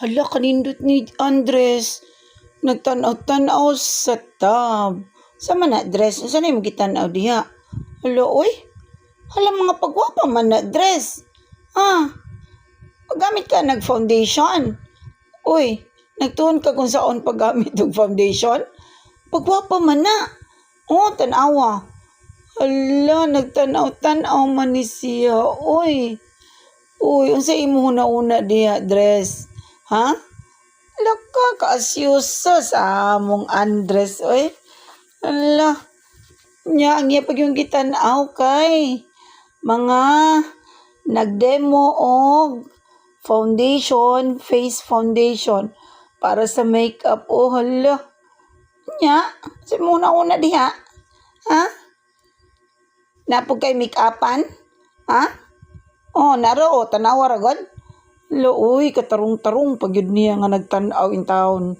Hala, kanindot ni Andres. Nagtanaw-tanaw sa tab. Sa man na dress? Saan na yung gitanaw diha? Hala, oy. Hala, mga pagwapa man na dress. Ah, paggamit ka nag-foundation. Uy, nagtuon ka kung saan paggamit ng foundation? Pagwapa man na. Oh, tanawa. Hala, nagtanaw-tanaw man ni siya. Uy. Uy, unsa imo una diha dress? Ha? Laka kaasyosa sa among Andres, oy. Ala, nya ang iya pag yung gitan-aw kay mga nagdemo og foundation, face foundation para sa makeup. Oh, hala. Nya, si una diha. Ha? Napog kay make-upan? Ha? Oh, naro, tanawa ra gud. Lo, uy, katarong-tarong pag yun niya nga nagtanaw in town.